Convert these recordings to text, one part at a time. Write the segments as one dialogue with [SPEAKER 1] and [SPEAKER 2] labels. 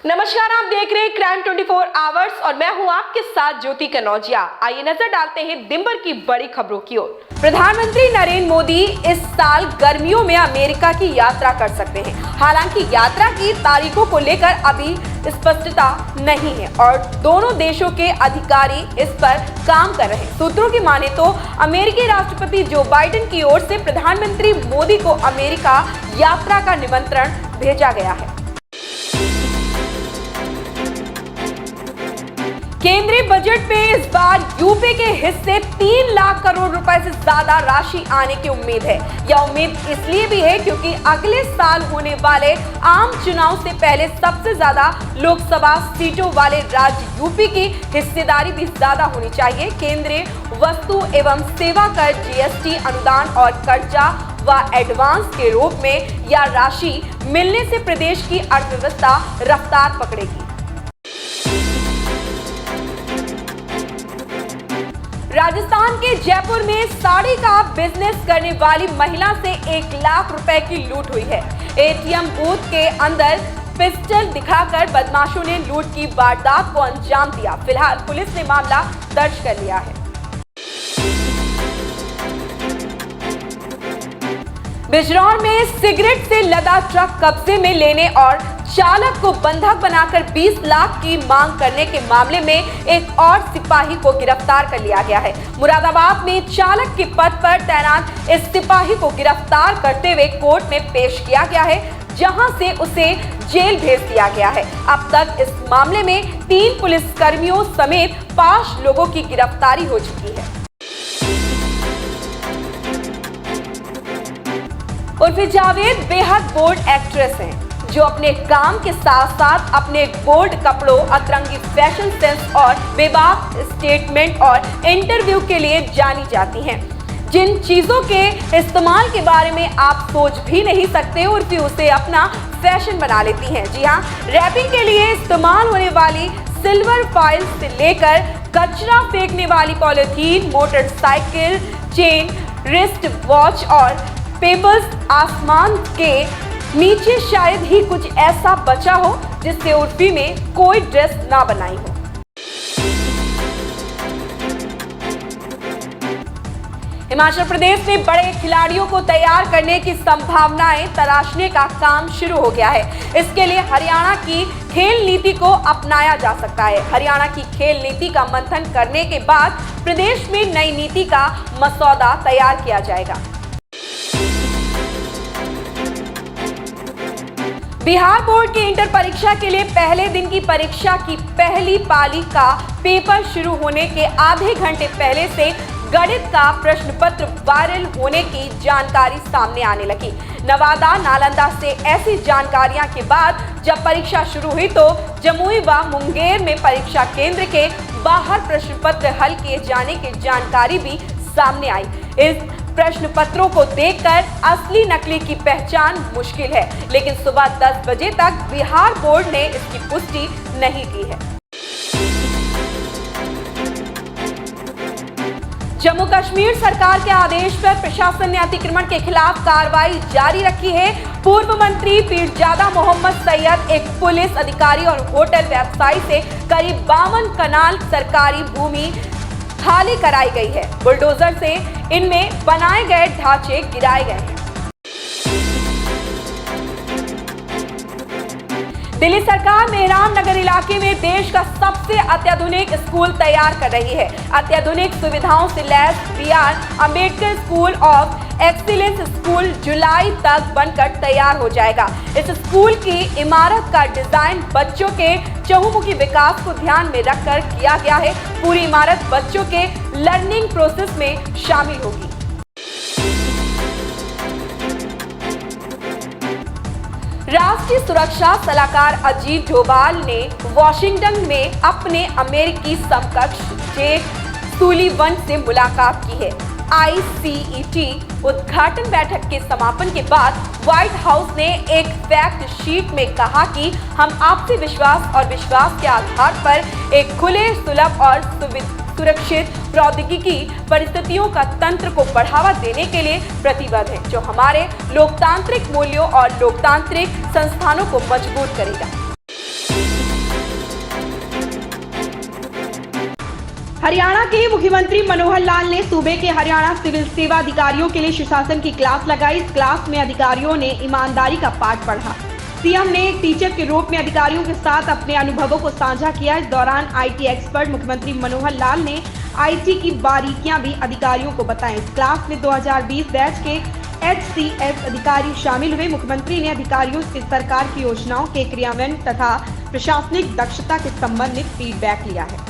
[SPEAKER 1] नमस्कार, आप देख रहे हैं क्राइम 24 आवर्स और मैं हूं आपके साथ ज्योति कनौजिया। आइए नजर डालते हैं दिन भर की बड़ी खबरों की ओर। प्रधानमंत्री नरेंद्र मोदी इस साल गर्मियों में अमेरिका की यात्रा कर सकते हैं। हालांकि यात्रा की तारीखों को लेकर अभी स्पष्टता नहीं है और दोनों देशों के अधिकारी इस पर काम कर रहे हैं। सूत्रों की माने तो अमेरिकी राष्ट्रपति जो बाइडेन की ओर से प्रधानमंत्री मोदी को अमेरिका यात्रा का निमंत्रण भेजा गया है। केंद्रीय बजट में इस बार यूपी के हिस्से 3 लाख करोड़ रुपए से ज्यादा राशि आने की उम्मीद है। यह उम्मीद इसलिए भी है क्योंकि अगले साल होने वाले आम चुनाव से पहले सबसे ज्यादा लोकसभा सीटों वाले राज्य यूपी की हिस्सेदारी भी ज्यादा होनी चाहिए। केंद्रीय वस्तु एवं सेवा कर, जीएसटी, अनुदान और कर्जा व एडवांस के रूप में यह राशि मिलने से प्रदेश की अर्थव्यवस्था रफ्तार पकड़ेगी। राजस्थान के जयपुर में साड़ी का बिजनेस करने वाली महिला से 1 लाख रुपए की लूट हुई है। एटीएम बूथ के अंदर पिस्टल दिखाकर बदमाशों ने लूट की वारदात को अंजाम दिया। फिलहाल पुलिस ने मामला दर्ज कर लिया है। बिजनौर में सिगरेट से लदा ट्रक कब्जे में लेने और चालक को बंधक बनाकर 20 लाख की मांग करने के मामले में एक और सिपाही को गिरफ्तार कर लिया गया है। मुरादाबाद में चालक के पद पर तैनात इस सिपाही को गिरफ्तार करते हुए कोर्ट में पेश किया गया है, जहां से उसे जेल भेज दिया गया है। अब तक इस मामले में 3 पुलिसकर्मियों समेत 5 लोगों की गिरफ्तारी हो चुकी है। उर्फी जावेद बेहद बोल्ड एक्ट्रेस हैं, जो अपने काम के साथ साथ अपने बोल्ड कपड़ों, अतरंगी फैशन सेंस और बेबाक स्टेटमेंट और इंटरव्यू के लिए जानी जाती हैं। जिन चीजों के इस्तेमाल के बारे में आप सोच भी नहीं सकते, उर्फी उसे अपना फैशन बना लेती हैं। जी हाँ, रैपिंग के लिए इस्तेमाल होने वाली सिल्वर फाइल से लेकर कचरा फेंकने वाली polythene, motorcycle chain, wrist watch और पेपर्स, आसमान के नीचे शायद ही कुछ ऐसा बचा हो जिससे उर्फी ने कोई ड्रेस ना बनाई हो। हिमाचल प्रदेश में बड़े खिलाड़ियों को तैयार करने की संभावनाएं तराशने का काम शुरू हो गया है। इसके लिए हरियाणा की खेल नीति को अपनाया जा सकता है। हरियाणा की खेल नीति का मंथन करने के बाद प्रदेश में नई नीति का मसौदा तैयार किया जाएगा। बिहार बोर्ड की इंटर परीक्षा के लिए पहले दिन की परीक्षा की पहली पाली का पेपर शुरू होने के आधे घंटे पहले से गणित का प्रश्न पत्र वायरल होने की जानकारी सामने आने लगी। नवादा, नालंदा से ऐसी जानकारियां के बाद जब परीक्षा शुरू हुई तो जमुई व मुंगेर में परीक्षा केंद्र के बाहर प्रश्न पत्र हल किए जाने की जानकारी भी सामने आई। इस प्रश्न पत्रों को देखकर असली नकली की पहचान मुश्किल है, लेकिन सुबह 10 बजे तक बिहार बोर्ड ने इसकी पुष्टि नहीं की है। जम्मू कश्मीर सरकार के आदेश पर प्रशासन ने अतिक्रमण के खिलाफ कार्रवाई जारी रखी है। पूर्व मंत्री पीरजादा मोहम्मद सैयद, एक पुलिस अधिकारी और होटल व्यवसायी से करीब 52 कनाल सरकारी भूमि खाली कराई गई है। बुलडोजर से इनमें बनाए गए ढांचे गिराए गए हैं। दिल्ली सरकार मेहराम नगर इलाके में देश का सबसे अत्याधुनिक स्कूल तैयार कर रही है। अत्याधुनिक सुविधाओं से लैस BR Ambedkar school of excellence school जुलाई तक बनकर तैयार हो जाएगा। इस स्कूल की इमारत का डिजाइन बच्चों के चहुमुखी विकास को ध्यान में रखकर किया गया है। पूरी इमारत बच्चों के लर्निंग प्रोसेस में शामिल होगी। राष्ट्रीय सुरक्षा सलाहकार अजीत डोभाल ने वॉशिंगटन में अपने अमेरिकी समकक्ष जेक सुलिवन से मुलाकात की है। ICET उद्घाटन बैठक के समापन के बाद व्हाइट हाउस ने एक फैक्ट शीट में कहा कि हम आपसी विश्वास और विश्वास के आधार पर एक खुले, सुलभ और सुरक्षित प्रौद्योगिकी परिस्थितियों का तंत्र को बढ़ावा देने के लिए प्रतिबद्ध है, जो हमारे लोकतांत्रिक मूल्यों और लोकतांत्रिक संस्थानों को मजबूत करेगा। हरियाणा के मुख्यमंत्री मनोहर लाल ने सूबे के हरियाणा सिविल सेवा अधिकारियों के लिए सुशासन की क्लास लगाई। इस क्लास में अधिकारियों ने ईमानदारी का पाठ पढ़ा। सीएम ने एक टीचर के रूप में अधिकारियों के साथ अपने अनुभवों को साझा किया। इस दौरान आईटी एक्सपर्ट मुख्यमंत्री मनोहर लाल ने आईटी की बारीकियां भी अधिकारियों को बताई। इस क्लास में 2020 बैच के HCS अधिकारी शामिल हुए। मुख्यमंत्री ने अधिकारियों से सरकार की योजनाओं के क्रियान्वयन तथा प्रशासनिक दक्षता के संबंध में फीडबैक लिया है।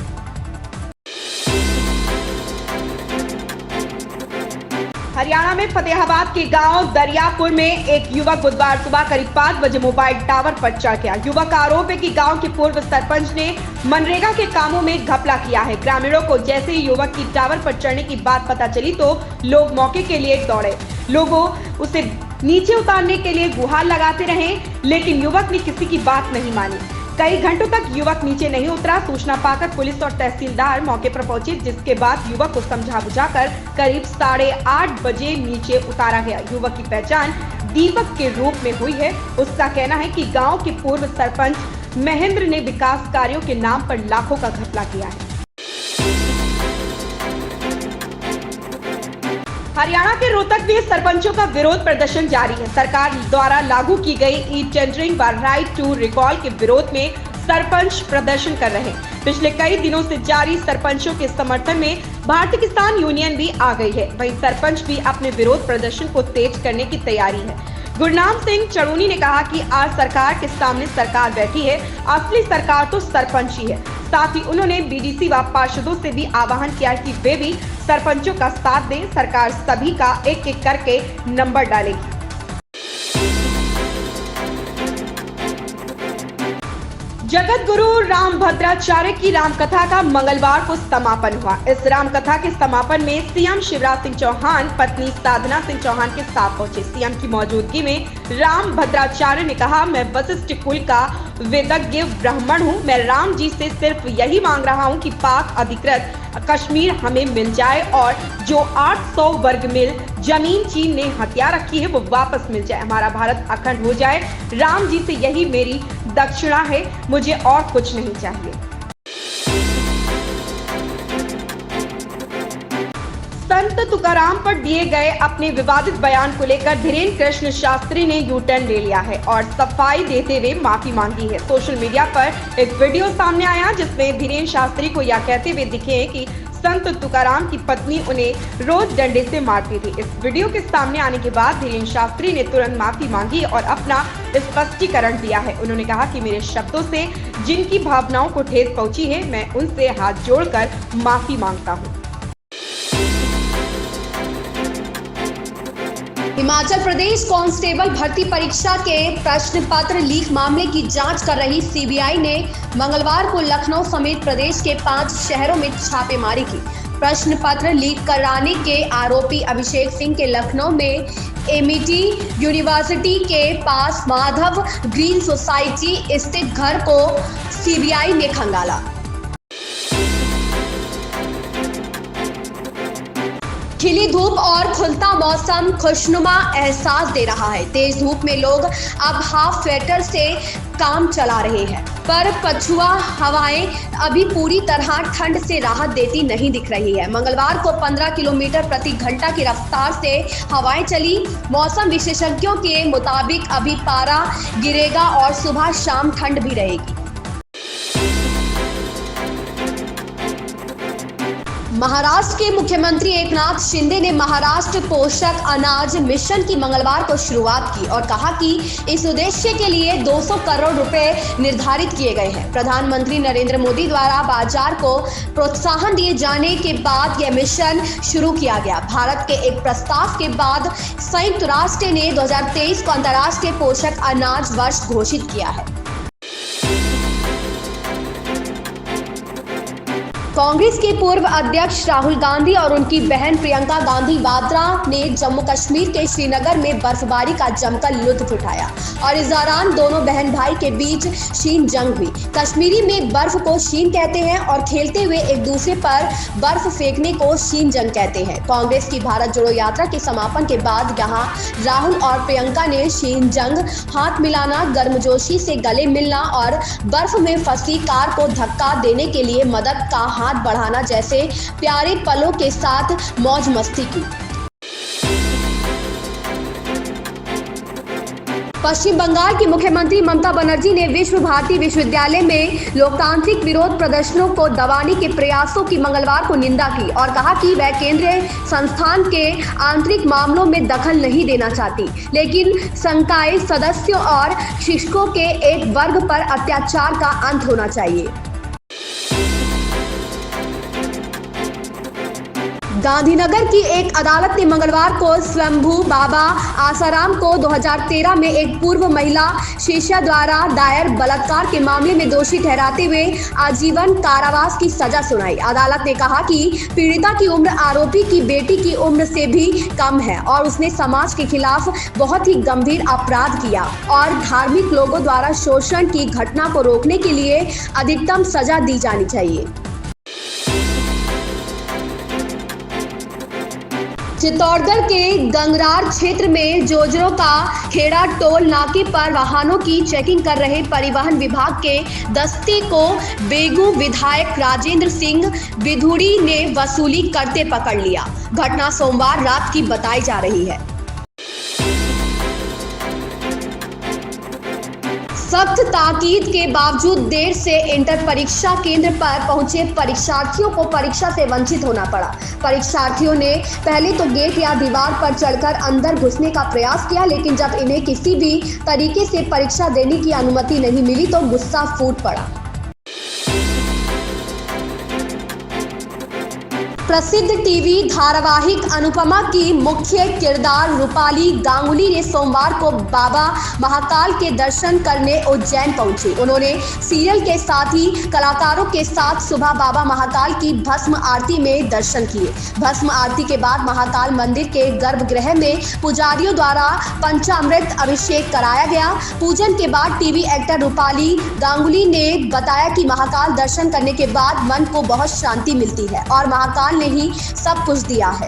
[SPEAKER 1] हरियाणा में फतेहाबाद के गांव दरियापुर में एक युवक बुधवार सुबह करीब 5 बजे मोबाइल टावर पर चढ़ गया। युवक का आरोप है कि गांव के पूर्व सरपंच ने मनरेगा के कामों में घपला किया है। ग्रामीणों को जैसे ही युवक की टावर पर चढ़ने की बात पता चली तो लोग मौके के लिए दौड़े। लोगों उसे नीचे उतारने के लिए गुहार लगाते रहे, लेकिन युवक ने किसी की बात नहीं मानी। कई घंटों तक युवक नीचे नहीं उतरा। सूचना पाकर पुलिस और तहसीलदार मौके पर पहुंचे, जिसके बाद युवक को समझा बुझाकर करीब 8:30 बजे नीचे उतारा गया। युवक की पहचान दीपक के रूप में हुई है। उसका कहना है कि गांव के पूर्व सरपंच महेंद्र ने विकास कार्यों के नाम पर लाखों का घपला किया है। हरियाणा के रोहतक में सरपंचों का विरोध प्रदर्शन जारी है। सरकार द्वारा लागू की गई ई टेंडरिंग व राइट टू रिकॉल के विरोध में सरपंच प्रदर्शन कर रहे हैं। पिछले कई दिनों से जारी सरपंचों के समर्थन में भारतीय किसान यूनियन भी आ गई है। वहीं सरपंच भी अपने विरोध प्रदर्शन को तेज करने की तैयारी है। गुरनाम सिंह चड़ूनी ने कहा कि आज सरकार के सामने सरकार बैठी है, असली सरकार तो सरपंच ही है। साथ ही उन्होंने बीडीसी व पार्षदों से भी आह्वान किया कि वे भी सरपंचों का साथ दें। सरकार सभी का एक एक करके नंबर डालेगी। जगत गुरु रामभद्राचार्य की रामकथा का मंगलवार को समापन हुआ। इस रामकथा के समापन में सीएम शिवराज सिंह चौहान पत्नी साधना सिंह चौहान के साथ पहुंचे। सीएम की मौजूदगी में रामभद्राचार्य ने कहा, मैं वशिष्ठ कुल का वेदज्ञ ब्राह्मण हूं। मैं राम जी से सिर्फ यही मांग रहा हूं कि पाक अधिकृत कश्मीर हमें मिल जाए और जो 800 वर्ग मील जमीन चीन ने हथिया रखी है वो वापस मिल जाए। हमारा भारत अखंड हो जाए। राम जी से यही मेरी दक्षिणा है, मुझे और कुछ नहीं चाहिए। संत तुकाराम पर दिए गए अपने विवादित बयान को लेकर धीरेन्द्र कृष्ण शास्त्री ने यू टर्न ले लिया है और सफाई देते हुए माफी मांगी है। सोशल मीडिया पर एक वीडियो सामने आया जिसमें धीरेन्द्र शास्त्री को यह कहते हुए दिखे कि संत तुकाराम की पत्नी उन्हें रोज डंडे से मारती थी। इस वीडियो के सामने आने के बाद धीरेन्द्र शास्त्री ने तुरंत माफी मांगी और अपना स्पष्टीकरण दिया है। उन्होंने कहा कि मेरे शब्दों से जिनकी भावनाओं को ठेस पहुंची है, मैं उनसे हाथ जोड़कर माफी मांगता हूँ।
[SPEAKER 2] हिमाचल प्रदेश कांस्टेबल भर्ती परीक्षा के प्रश्न पत्र लीक मामले की जांच कर रही सीबीआई ने मंगलवार को लखनऊ समेत प्रदेश के 5 शहरों में छापेमारी की। प्रश्न पत्र लीक कराने के आरोपी अभिषेक सिंह के लखनऊ में एमिटी यूनिवर्सिटी के पास माधव ग्रीन सोसाइटी स्थित घर को सीबीआई ने खंगाला। खिली धूप और खुलता मौसम खुशनुमा एहसास दे रहा है। तेज धूप में लोग अब हाफ स्वेटर से काम चला रहे हैं, पर पछुआ हवाएं अभी पूरी तरह ठंड से राहत देती नहीं दिख रही है। मंगलवार को 15 किलोमीटर प्रति घंटा की रफ्तार से हवाएं चली। मौसम विशेषज्ञों के मुताबिक अभी पारा गिरेगा और सुबह शाम ठंड भी रहेगी। महाराष्ट्र के मुख्यमंत्री एकनाथ शिंदे ने महाराष्ट्र पोषक अनाज मिशन की मंगलवार को शुरुआत की और कहा कि इस उद्देश्य के लिए 200 करोड़ रुपए निर्धारित किए गए हैं। प्रधानमंत्री नरेंद्र मोदी द्वारा बाजार को प्रोत्साहन दिए जाने के बाद यह मिशन शुरू किया गया। भारत के एक प्रस्ताव के बाद संयुक्त राष्ट्र ने 2023 को अंतर्राष्ट्रीय पोषक अनाज वर्ष घोषित किया है। कांग्रेस के पूर्व अध्यक्ष राहुल गांधी और उनकी बहन प्रियंका गांधी वाड्रा ने जम्मू कश्मीर के श्रीनगर में बर्फबारी का जमकर लुत्फ उठाया और इस दौरान दोनों बहन भाई के बीच शीन जंग हुई। कश्मीरी में बर्फ को शीन कहते हैं और खेलते हुए एक दूसरे पर बर्फ फेंकने को शीन जंग कहते हैं। कांग्रेस की भारत जोड़ो यात्रा के समापन के बाद यहां राहुल और प्रियंका ने शीन जंग, हाथ मिलाना, गर्मजोशी से गले मिलना और बर्फ में फंसी कार को धक्का देने के लिए मदद का हाथ बढ़ाना जैसे प्यारे पलों के साथ मौज मस्ती की। पश्चिम बंगाल की मुख्यमंत्री ममता बनर्जी ने विश्व भारती विश्वविद्यालय में लोकतांत्रिक विरोध प्रदर्शनों को दबाने के प्रयासों की मंगलवार को निंदा की और कहा कि वह केंद्रीय संस्थान के आंतरिक मामलों में दखल नहीं देना चाहती, लेकिन संकाय सदस्यों और शिक्षकों के एक वर्ग पर अत्याचार का अंत होना चाहिए। गांधीनगर की एक अदालत ने मंगलवार को स्वयंभू बाबा आसाराम को 2013 में एक पूर्व महिला शिष्या द्वारा दायर बलात्कार के मामले में दोषी ठहराते हुए आजीवन कारावास की सजा सुनाई। अदालत ने कहा कि पीड़िता की उम्र आरोपी की बेटी की उम्र से भी कम है और उसने समाज के खिलाफ बहुत ही गंभीर अपराध किया और धार्मिक लोगों द्वारा शोषण की घटना को रोकने के लिए अधिकतम सजा दी जानी चाहिए। चित्तौड़गढ़ के गंगरार क्षेत्र में जोजरो का खेड़ा टोल नाके पर वाहनों की चेकिंग कर रहे परिवहन विभाग के दस्ते को बेगू विधायक राजेंद्र सिंह बिधुड़ी ने वसूली करते पकड़ लिया। घटना सोमवार रात की बताई जा रही है। सख्त ताकीद के बावजूद देर से इंटर परीक्षा केंद्र पर पहुंचे परीक्षार्थियों को परीक्षा से वंचित होना पड़ा। परीक्षार्थियों ने पहले तो गेट या दीवार पर चढ़कर अंदर घुसने का प्रयास किया, लेकिन जब इन्हें किसी भी तरीके से परीक्षा देने की अनुमति नहीं मिली तो गुस्सा फूट पड़ा। प्रसिद्ध टीवी धारावाहिक अनुपमा की मुख्य किरदार रूपाली गांगुली ने सोमवार को बाबा महाकाल के दर्शन करने उज्जैन पहुंची। उन्होंने सीरियल के साथ ही कलाकारों के साथ सुबह बाबा महाकाल की भस्म आरती में दर्शन किए। भस्म आरती के बाद महाकाल मंदिर के गर्भगृह में पुजारियों द्वारा पंचामृत अभिषेक कराया गया। पूजन के बाद टीवी एक्टर रूपाली गांगुली ने बताया कि महाकाल दर्शन करने के बाद मन को बहुत शांति मिलती है और महाकाल ने ही सब कुछ दिया है।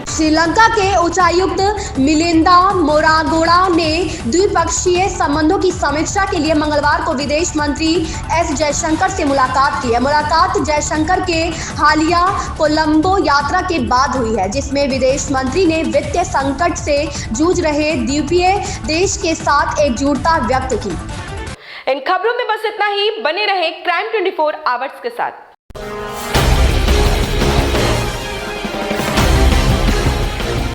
[SPEAKER 2] श्रीलंका के उच्चायुक्त मिलिंदा मोरागोड़ा ने द्विपक्षीय संबंधों की समीक्षा के लिए मंगलवार को विदेश मंत्री एस जयशंकर से मुलाकात की है। मुलाकात जयशंकर के हालिया कोलंबो यात्रा के बाद हुई है, जिसमें विदेश मंत्री ने वित्तीय संकट से जूझ रहे द्वीपीय देश के साथ एकजुटता व्यक्त की।
[SPEAKER 1] इन खबरों में बस इतना ही। बने रहे क्राइम 24 आवर्स के साथ।